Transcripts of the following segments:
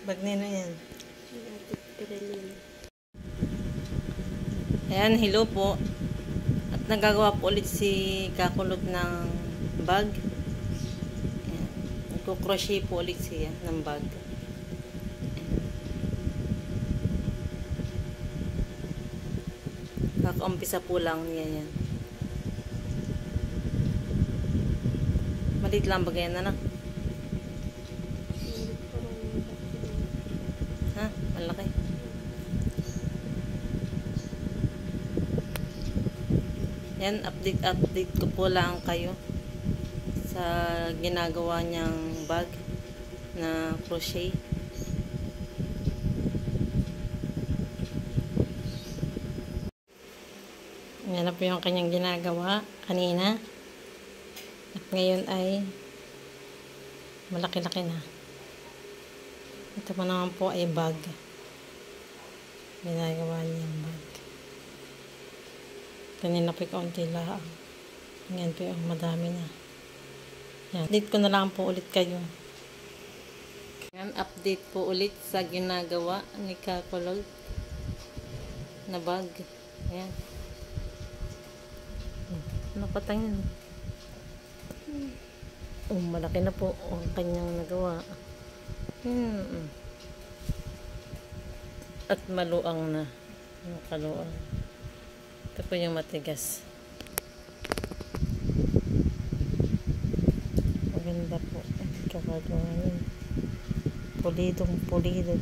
Bag nino yan. Ate. Ayan, hello po. At nagagawa po ulit si Kakulot ng bag. Ayan. Nagko-crochet po ulit siya ng bag. Kakaumpisa po lang niya yan. Malit lang bagay yan, anak. Ha? Malaki. Yan, update ko po lang kayo sa ginagawa niyang bag na crochet. Yan na po yung kanyang ginagawa kanina. At ngayon ay malaki-laki na. Ito po naman po ay bag. Ginagawa niyang bag. Kanina po kaunti lang. Ngayon po yung madami na. Yan. Update ko na lang po ulit kayo. Yan, update po ulit sa ginagawa ni Kakulot na bag. Ayan. Napatangin. Oh, malaki na po ang kanyang nagawa. At maluang na. Kaluang. Ito po yung matigas. Maganda po. Kakagawa yun. Pulidong pulido.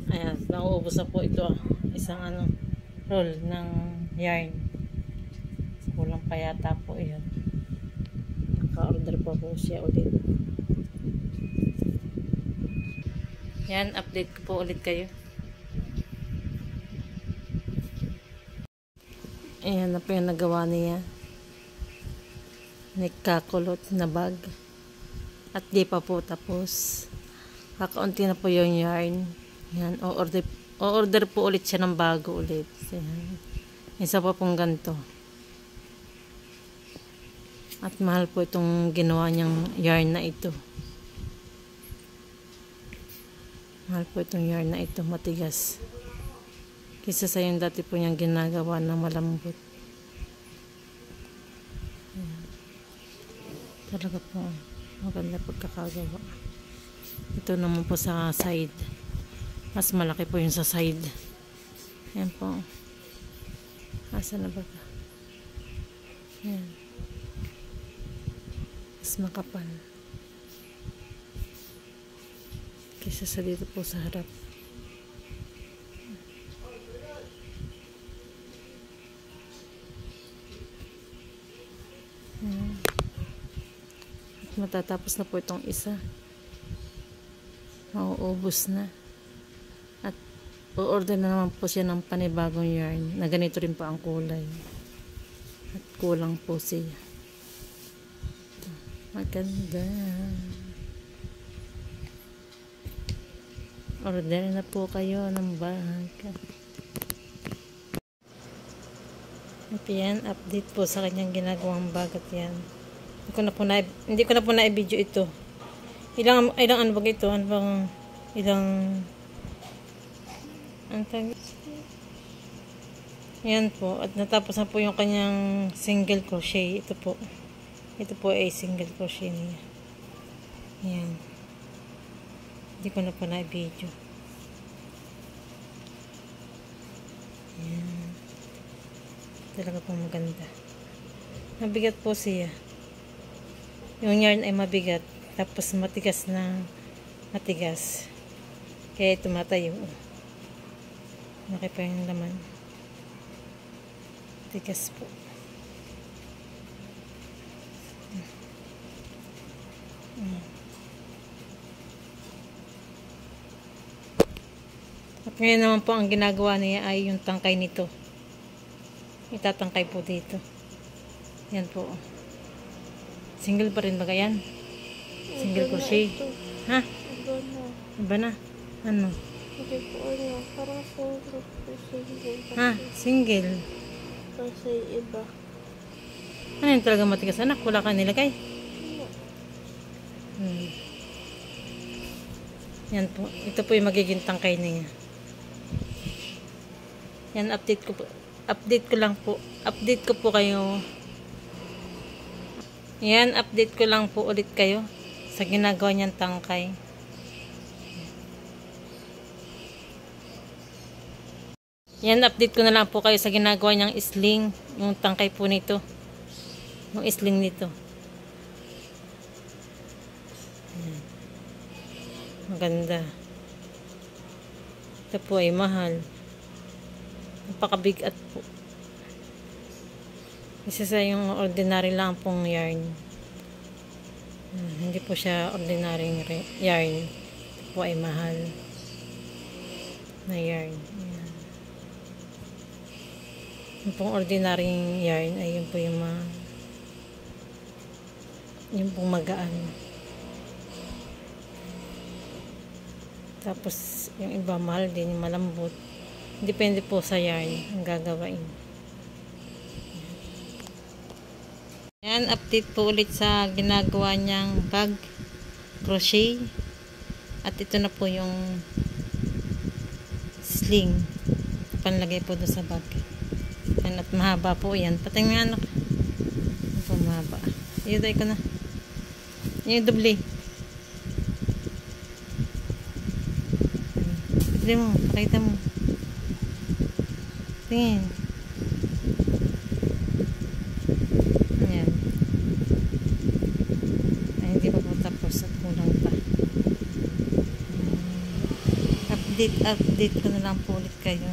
Ayan, nauubos na po ito. Isang roll ng yarn. Kulang pa yata po yun. Naka-order pa po siya ulit. Yan, update ko po ulit kayo. Ayan na po yung nagawa niya. Kakulot na bag. At di pa po tapos. Kakaunti na po yung yarn. Yan, o-order po ulit siya ng bago ulit. Yan. Isa pa pong ganito. At mahal po itong ginawa niyang yarn na ito. Mahal po itong yarn na ito, matigas. Kisa sa yung dati po niyang ginagawa na malambot. Yan. Talaga po, maganda pagkakagawa. Ito naman po sa side. Mas malaki po yung sa side. Yan po. Asa na ba ka? Yan. Mas makapal. Kaysa sa dito po sa harap. Yan. At matatapos na po itong isa. Mauubos na. At o-order na naman po siya ng panibagong yarn na ganito rin po ang kulay. At kulang po siya. Maganda. Order na po kayo ng bag. At yan, update po sa kanyang ginagawang bag. At yan. Hindi ko na po na-video ito. Ilang ano ba ito? Ano bang ilang yan po. At natapos na po yung kanyang single crochet. Ito po. Ito po ay single crochet niya. Yan. Hindi ko na po na-video. Yan. Talaga po maganda. Mabigat po siya. Yung yarn ay mabigat. Tapos matigas na matigas. Kaya tumatayo. Laki pa yung laman. Tigas po. At ngayon naman po ang ginagawa niya ay yung tangkay nito. Itatangkay po dito. Yan po. Single pa rin ba yan? Single crochet. Ha? Iba na. Ano? Hindi po ano. Parang single. Ha? Single. Kasi iba. Ano yun talaga matigas? Anak, wala ka nilagay? Yan po. Ito po yung magiging tangkay niya. Yan, update ko po. Update ko lang po. Update ko po kayo. Yan, update ko lang po ulit kayo sa ginagawa niyang tangkay. Yan, update ko na lang po kayo sa ginagawa niyang sling. Yung tangkay po nito. Yung sling nito. Yan. Maganda. Ito po ay mahal. Napakabigat po. Isa sa yung ordinary lang pong yarn. Hindi po siya ordinary yarn. Ito po ay mahal na yarn. Ayan. Yung pong ordinary yarn ay yun po yung yung pong magaan. Tapos yung iba mahal din, yung malambot. Depende po sa yarn ang gagawin. Yan, update po ulit sa ginagawa niyang bag crochet. At ito na po yung sling. Panlagay po doon sa bag. Yan, at mahaba po yan. Patay nga anak. Ito po mahaba. Iuday ko na. Yung doble. Doble mo. Pakita mo. Tingin. Ayan. Ay, hindi pa po tapos at kulang pa. Update ko na lang po ulit kayo.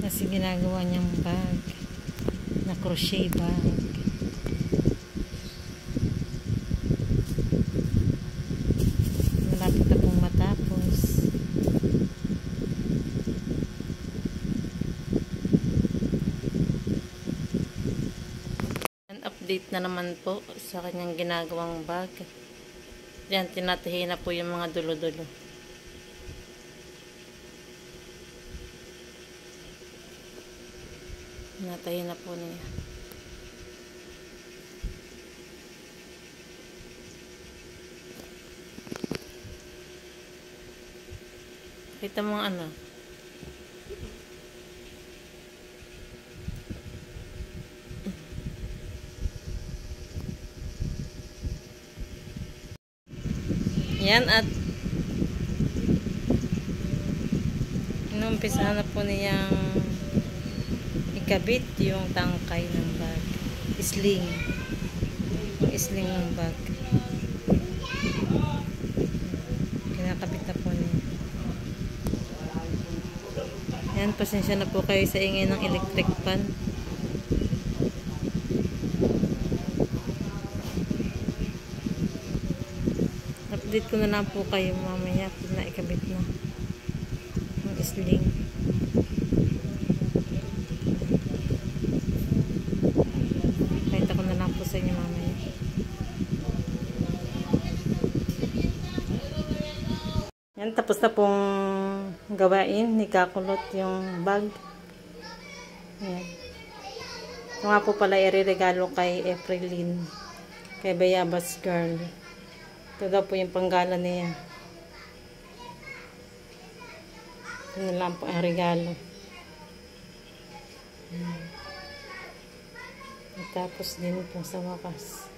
Kasi ginagawa niyang bag. Na crochet bag. Malapit na pong matapos. Update na naman po sa kanyang ginagawang bag. Diyan, tinatahi na po yung mga dulo-dulo. Tinatahi na po niya. Kita mo ang ano. Yan, at Inumpisahan na po niyang ikabit yung tangkay ng bag. Sling. Yung sling ng bag. Kinakabit na po niya. Yan, pasensya na po kayo sa ingay ng electric fan. Update ko na lang po kayo mamaya pag naikabit na yung sling. Pakita ko na lang po sa inyo mamaya. Yan, tapos na pong gawain ni Kakulot yung bag. Yan. Ito nga po pala ireregalo kay Efrelyn, kay Bayabas Girl. Ito daw po yung panggala niya. Ito na lang po ang regalo. Tapos din po sa wakas.